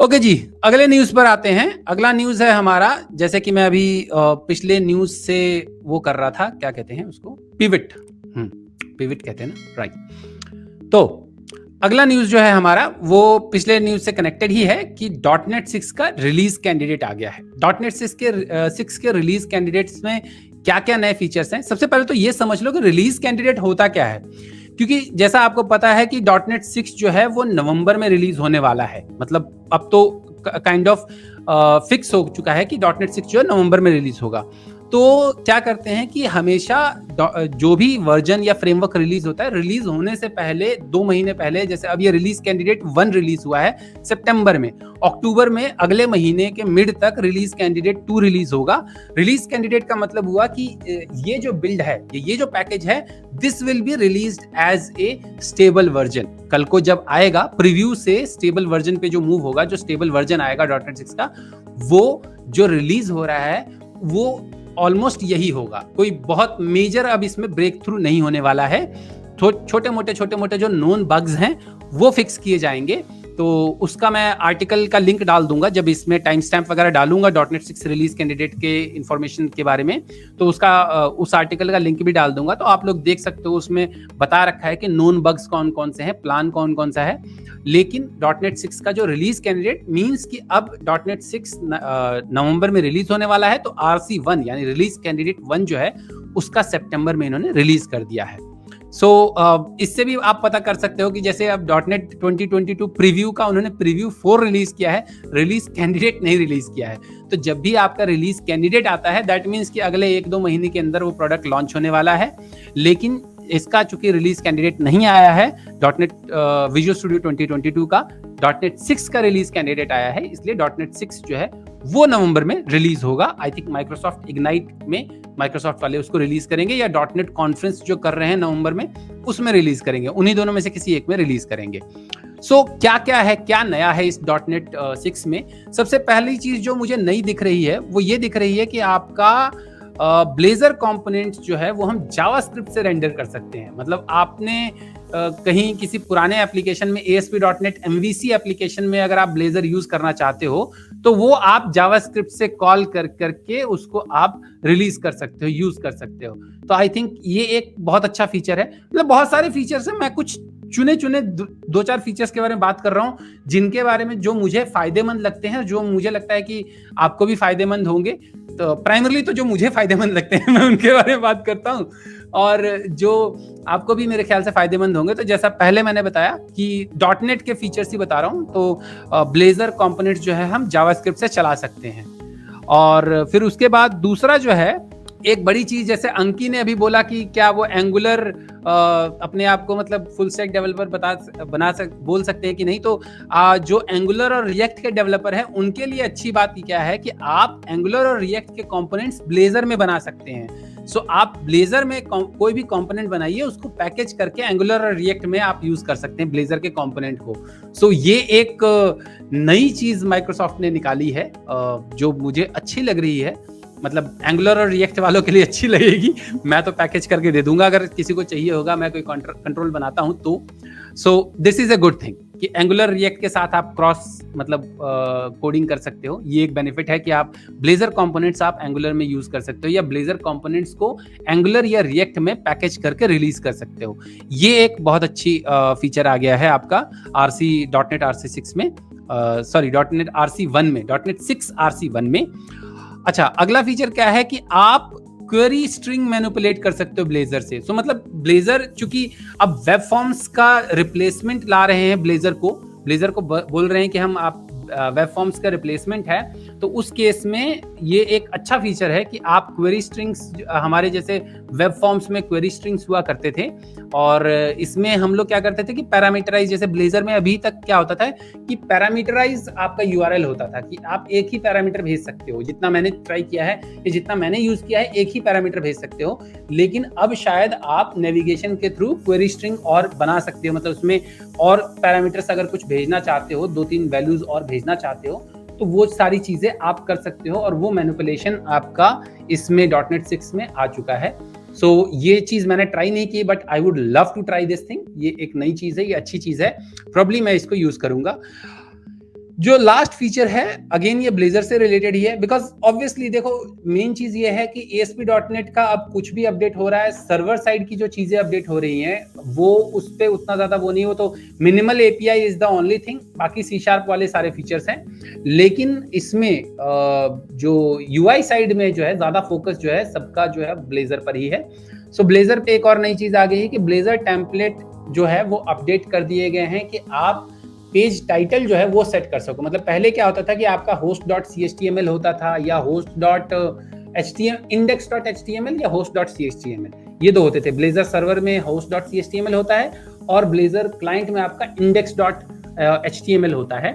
Okay जी, अगले news पर आते हैं। अगला न्यूज है हमारा, जैसे कि मैं अभी पिछले न्यूज से वो कर रहा था, क्या कहते हैं उसको, पिविट। पिविट कहते हैं ना, राइट। तो अगला न्यूज जो है हमारा वो पिछले न्यूज से कनेक्टेड ही है कि डॉटनेट 6 का रिलीज कैंडिडेट आ गया है। डॉटनेट 6 के रिलीज कैंडिडेट्स में क्या क्या नए फीचर्स हैं। सबसे पहले तो ये समझ लो कि रिलीज कैंडिडेट होता क्या है, क्योंकि जैसा आपको पता है कि डॉटनेट 6 जो है वो नवंबर में रिलीज होने वाला है। मतलब अब तो काइंड ऑफ फिक्स हो चुका है कि डॉटनेट 6 जो है नवंबर में रिलीज होगा। तो क्या करते हैं कि हमेशा जो भी वर्जन या फ्रेमवर्क रिलीज होता है, रिलीज होने से पहले 2 महीने पहले, जैसे अब ये रिलीज कैंडिडेट 1 रिलीज हुआ है सितंबर में, अक्टूबर में अगले महीने के मिड तक रिलीज कैंडिडेट 2 रिलीज होगा। रिलीज कैंडिडेट का मतलब हुआ कि ये जो बिल्ड है, ये जो पैकेज है, this will be released as a stable version. कल को जब आएगा प्रीव्यू से स्टेबल वर्जन पे जो मूव होगा, जो स्टेबल वर्जन आएगा डॉटनेट 6 का, वो जो रिलीज हो रहा है वो ऑलमोस्ट यही होगा। कोई बहुत मेजर अब इसमें ब्रेक थ्रू नहीं होने वाला है। छोटे मोटे जो नोन बग्स हैं वो फिक्स किए जाएंगे। तो उसका मैं आर्टिकल का लिंक डाल दूंगा, जब इसमें टाइम स्टैम्प वगैरह डालूंगा डॉटनेट 6 रिलीज कैंडिडेट के इंफॉर्मेशन के बारे में, तो उसका उस आर्टिकल का लिंक भी डाल दूंगा। तो आप लोग देख सकते हो, उसमें बता रखा है कि नोन बग्स कौन कौन से हैं, प्लान कौन कौन सा है। लेकिन डॉटनेट 6 का जो रिलीज कैंडिडेट मींस कि अब डॉटनेट 6 नवंबर में रिलीज होने वाला है, तो RC1 यानी रिलीज कैंडिडेट 1 जो है उसका सितंबर में इन्होंने रिलीज कर दिया है। इससे भी आप पता कर सकते हो कि जैसे अब डॉटनेट 2022 प्रीव्यू का उन्होंने प्रीव्यू 4 रिलीज किया है, रिलीज कैंडिडेट नहीं रिलीज किया है। तो जब भी आपका रिलीज कैंडिडेट आता है, दैट मीन्स कि अगले 1-2 महीने के अंदर वो प्रोडक्ट लॉन्च होने वाला है। लेकिन इसका चूंकि रिलीज कैंडिडेट नहीं आया है, डॉटनेट विजुअल स्टूडियो 2022 का, डॉटनेट 6 का रिलीज कैंडिडेट आया है, इसलिए डॉटनेट 6 जो है वो नवंबर में रिलीज होगा। आई थिंक माइक्रोसॉफ्ट इग्नाइट में माइक्रोसॉफ्ट वाले उसको रिलीज करेंगे, या डॉटनेट कॉन्फ्रेंस जो कर रहे हैं नवंबर में उसमें रिलीज करेंगे। उन्हीं दोनों में से किसी एक में रिलीज करेंगे। क्या क्या है, क्या नया है इस डॉटनेट 6 में। सबसे पहली चीज जो मुझे नई दिख रही है वो ये दिख रही है कि आपका ब्लेजर कंपोनेंट्स जो है वो हम जावास्क्रिप्ट से रेंडर कर सकते हैं। मतलब आपने कहीं किसी पुराने एप्लीकेशन में ASP.NET MVC एप्लीकेशन में अगर आप ब्लेजर यूज करना चाहते हो, तो वो आप जावास्क्रिप्ट से कॉल करके उसको आप रिलीज कर सकते हो, यूज कर सकते हो। तो आई थिंक ये एक बहुत अच्छा फीचर है। मतलब बहुत सारे फीचर्स हैं, मैं कुछ चुने 2-4 फीचर्स के बारे में बात कर रहा हूँ, जिनके बारे में जो मुझे फायदेमंद लगते हैं, जो मुझे लगता है कि आपको भी फायदेमंद होंगे। तो प्राइमरली तो जो मुझे फायदेमंद लगते हैं मैं उनके बारे में बात करता हूँ, और जो आपको भी मेरे ख्याल से फायदेमंद होंगे। तो जैसा पहले मैंने बताया कि डॉटनेट के फीचर्स ही बता रहा हूँ, तो ब्लेजर कंपोनेंट्स जो है हम जावास्क्रिप्ट से चला सकते हैं। और फिर उसके बाद दूसरा जो है, एक बड़ी चीज, जैसे अंकी ने अभी बोला कि क्या वो एंगुलर अपने आप को मतलब फुल स्टैक डेवलपर बोल सकते हैं कि नहीं। तो जो एंगुलर और रिएक्ट के डेवलपर हैं उनके लिए अच्छी बात क्या है कि आप एंगुलर और रिएक्ट के कंपोनेंट्स ब्लेजर में बना सकते हैं। आप ब्लेजर में कोई भी कंपोनेंट बनाइए, उसको पैकेज करके एंगुलर और रिएक्ट में आप यूज कर सकते हैं ब्लेजर के कंपोनेंट को। ये एक नई चीज माइक्रोसॉफ्ट ने निकाली है, जो मुझे अच्छी लग रही है। मतलब एंगुलर और रिएक्ट वालों के लिए अच्छी लगेगी। मैं तो पैकेज करके दे दूंगा, अगर किसी को चाहिए होगा, मैं कोई कंट्रोल बनाता हूं तो। This is a good thing कि एंगुलर रिएक्ट के साथ आप क्रॉस मतलब कोडिंग कर सकते हो। ये एक बेनिफिट है कि आप ब्लेजर कंपोनेंट्स आप एंगुलर में यूज कर सकते हो, या ब्लेजर कंपोनेंट्स को एंगुलर या रिएक्ट में पैकेज करके रिलीज कर सकते हो। ये एक बहुत अच्छी फीचर आ गया है आपका डॉटनेट RC6 में, सॉरी डॉटनेट RC1 में, डॉटनेट 6 RC1 में। अच्छा, अगला फीचर क्या है कि आप क्वेरी स्ट्रिंग मैनिपुलेट कर सकते हो ब्लेजर से। मतलब ब्लेजर चूंकि अब वेब फॉर्म्स का रिप्लेसमेंट ला रहे हैं, ब्लेजर को बोल रहे हैं कि हम आप वेब फॉर्म्स का रिप्लेसमेंट है, तो उस केस में ये एक अच्छा फीचर है कि आप क्वेरी स्ट्रिंग्स, हमारे जैसे वेब फॉर्म्स में क्वेरी स्ट्रिंग्स हुआ करते थे, और इसमें हम लोग क्या करते थे कि पैरामीटराइज, जैसे ब्लेजर में अभी तक क्या होता था कि पैरामीटराइज आपका URL होता था कि आप एक ही पैरामीटर भेज सकते हो। जितना मैंने ट्राई किया है, जितना मैंने यूज किया है, एक ही पैरामीटर भेज सकते हो। लेकिन अब शायद आप नेविगेशन के थ्रू क्वेरी स्ट्रिंग और बना सकते हो, मतलब उसमें और पैरामीटर्स अगर कुछ भेजना चाहते हो, 2-3 वैल्यूज और भेजना चाहते हो, तो वो सारी चीजें आप कर सकते हो। और वो मैनिपुलेशन आपका इसमें डॉटनेट 6 में आ चुका है। ये चीज मैंने ट्राई नहीं की, but I would love to try this thing. ये एक नई चीज है, ये अच्छी चीज है, प्रॉब्ली मैं इसको यूज करूंगा। जो लास्ट फीचर है अगेन ये ब्लेजर से रिलेटेड ही है, बिकॉज ऑब्वियसली देखो मेन चीज ये है कि ASP.NET का अब कुछ भी अपडेट हो रहा है, सर्वर साइड की जो चीजें अपडेट हो रही हैं वो उस पर उतना ज्यादा वो नहीं हो, तो minimal API is the only thing, बाकी C# वाले सारे फीचर्स हैं। लेकिन इसमें जो UI साइड में जो है ज्यादा फोकस जो है सबका जो है ब्लेजर पर ही है। सो ब्लेजर पे एक और नई चीज आ गई है कि ब्लेजर टेम्पलेट जो है वो अपडेट कर दिए गए हैं कि आप पेज टाइटल जो है वो सेट कर सको। मतलब पहले क्या होता था कि आपका host.html होता था या index.html या host.html, ये दो होते थे। ब्लेजर सर्वर में host.html होता है और ब्लेजर क्लाइंट में आपका index.html होता है।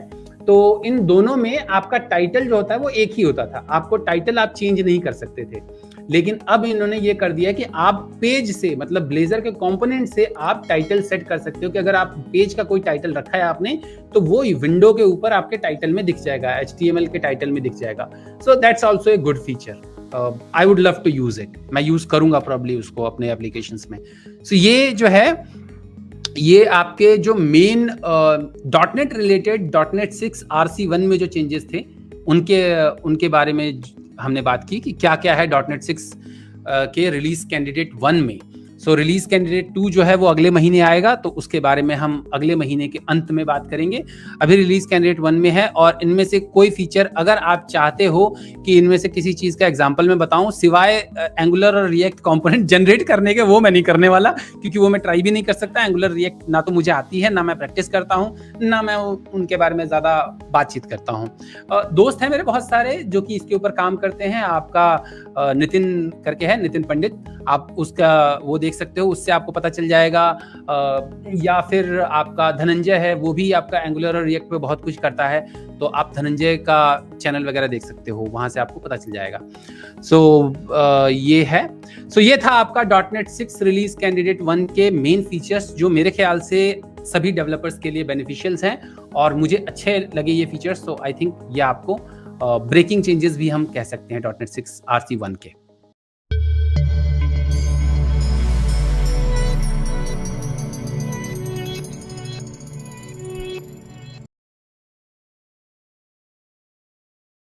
तो इन दोनों में आपका टाइटल जो होता है वो एक ही होता था, आपको टाइटल आप चेंज नहीं कर सकते थे। लेकिन अब इन्होंने ये कर दिया कि आप पेज से, मतलब ब्लेजर के कंपोनेंट से आप टाइटल सेट कर सकते हो कि अगर आप पेज का कोई टाइटल रखा है आपने तो वो विंडो के ऊपर आपके टाइटल में दिख जाएगा, HTML के टाइटल में दिख जाएगा। So that's also a good feature. I would love to use it, मैं यूज करूंगा प्रॉब्ली उसको अपने एप्लीकेशंस में। सो ये जो है ये आपके जो main .NET related .NET 6 RC1 में जो चेंजेस थे उनके बारे में हमने बात की कि क्या क्या है .NET 6 के रिलीज कैंडिडेट 1 में। सो रिलीज कैंडिडेट 2 जो है वो अगले महीने आएगा, तो उसके बारे में हम अगले महीने के अंत में बात करेंगे। अभी रिलीज कैंडिडेट 1 में है और इनमें से कोई फीचर अगर आप चाहते हो कि इनमें से किसी चीज का एग्जांपल मैं बताऊं, सिवाय एंगुलर और रिएक्ट कंपोनेंट जनरेट करने के, वो मैं नहीं करने वाला क्योंकि वो मैं ट्राई भी नहीं कर सकता। एंगुलर रिएक्ट ना तो मुझे आती है, ना मैं प्रैक्टिस करता हूँ, ना मैं उनके बारे में ज्यादा बातचीत करता हूँ। दोस्त हैं मेरे बहुत सारे जो कि इसके ऊपर काम करते हैं। आपका नितिन करके है, नितिन पंडित, आप उसका वो देख सकते हो, उससे आपको पता चल जाएगा। या फिर आपका धनंजय है, वो भी आपका एंगुलर और रिएक्ट पे बहुत कुछ करता है, तो आप धनंजय का चैनल वगैरह देख सकते हो, वहां से आपको पता चल जाएगा। ये है। ये था आपका .NET 6 रिलीज कैंडिडेट 1 के मेन फीचर्स जो मेरे ख्याल से सभी डेवलपर्स के लिए बेनिफिशियल्स हैं और मुझे अच्छे लगे ये फीचर्स। आई थिंक ये आपको ब्रेकिंग चेंजेस भी हम कह सकते हैं .NET 6 RC1 के।